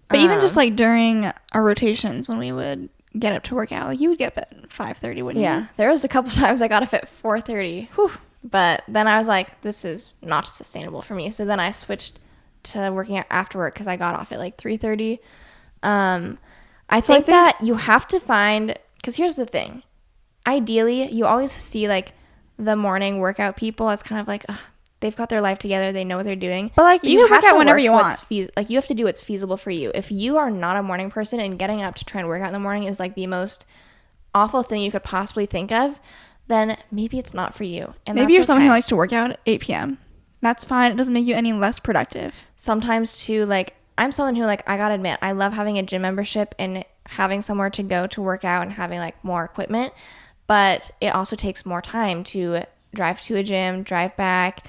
But even just like during our rotations when we would get up to work out, like you would get up at 5:30, wouldn't you? Yeah, there was a couple times I got up at 4:30. Whew. But then I was like, this is not sustainable for me. So then I switched to working out after work because I got off at like 3:30. I think that you have to find, because here's the thing. Ideally, you always see like the morning workout people. It's kind of like, ugh, they've got their life together. They know what they're doing. But like you can work out whenever you want. Like you have to do what's feasible for you. If you are not a morning person and getting up to try and work out in the morning is like the most awful thing you could possibly think of, then maybe it's not for you. And maybe you're someone who likes to work out at 8 p.m. That's fine. It doesn't make you any less productive. Sometimes too, like I'm someone who like, I gotta admit, I love having a gym membership and having somewhere to go to work out and having like more equipment. But it also takes more time to drive to a gym, drive back,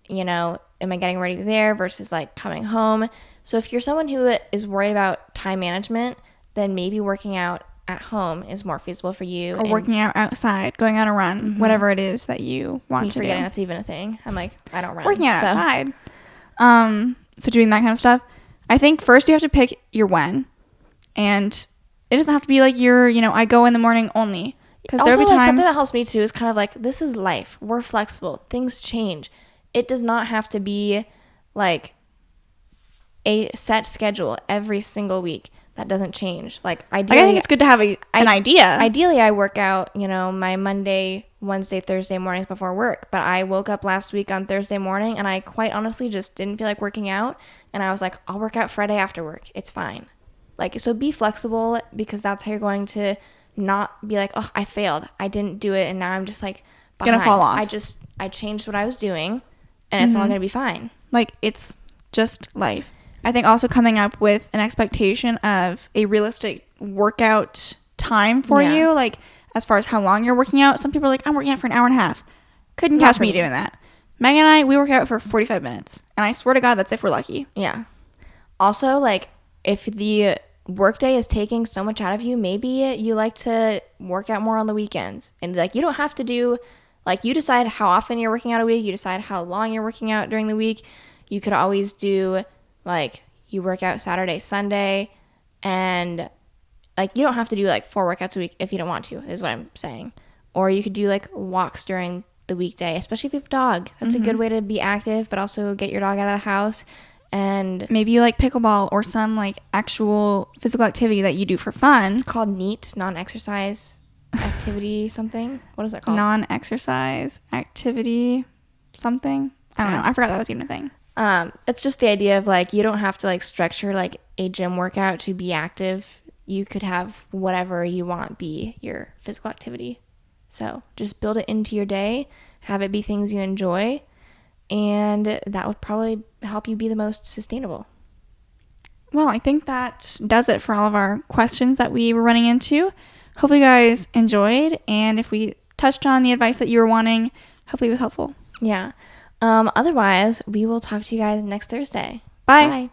you know, am I getting ready there versus like coming home? So if you're someone who is worried about time management, then maybe working out at home is more feasible for you. Or working out outside, going on a run, whatever it is that you want to do. Forgetting that's even a thing. I'm like, I don't run. Working out outside. So doing that kind of stuff. I think first you have to pick your when. And it doesn't have to be like I go in the morning only. Because there'll be times. Something that helps me too is kind of like, this is life. We're flexible. Things change. It does not have to be like a set schedule every single week. That doesn't change. Like ideally, I think it's good to have an idea. Ideally, I work out, my Monday, Wednesday, Thursday mornings before work. But I woke up last week on Thursday morning and I quite honestly just didn't feel like working out. And I was like, I'll work out Friday after work. It's fine. Like, so be flexible, because that's how you're going to not be like, oh, I failed. I didn't do it. And now I'm just like behind. Gonna fall off. I changed what I was doing and it's all going to be fine. Like, it's just life. I think also coming up with an expectation of a realistic workout time for you, like as far as how long you're working out. Some people are like, I'm working out for an hour and a half. Couldn't catch me doing that. Megan and I, we work out for 45 minutes. And I swear to God, that's if we're lucky. Yeah. Also, like, if the workday is taking so much out of you, maybe you like to work out more on the weekends. And like, you don't have to do, like, you decide how often you're working out a week. You decide how long you're working out during the week. You could always do, like, you work out Saturday, Sunday, and like, you don't have to do like 4 workouts a week if you don't want to, is what I'm saying. Or you could do like walks during the weekday, especially if you have a dog. That's a good way to be active, but also get your dog out of the house. And maybe you like pickleball or some like actual physical activity that you do for fun. It's called NEAT, non-exercise activity something. What is that called? Non-exercise activity something. I don't know. I forgot that was even a thing. It's just the idea of like, you don't have to like structure like a gym workout to be active. You could have whatever you want be your physical activity. So just build it into your day have it be things you enjoy, and that would probably help you be the most sustainable. Well, I think that does it for all of our questions that we were running into. Hopefully you guys enjoyed, and if we touched on the advice that you were wanting, hopefully it was helpful. Yeah. Otherwise, we will talk to you guys next Thursday. Bye. Bye.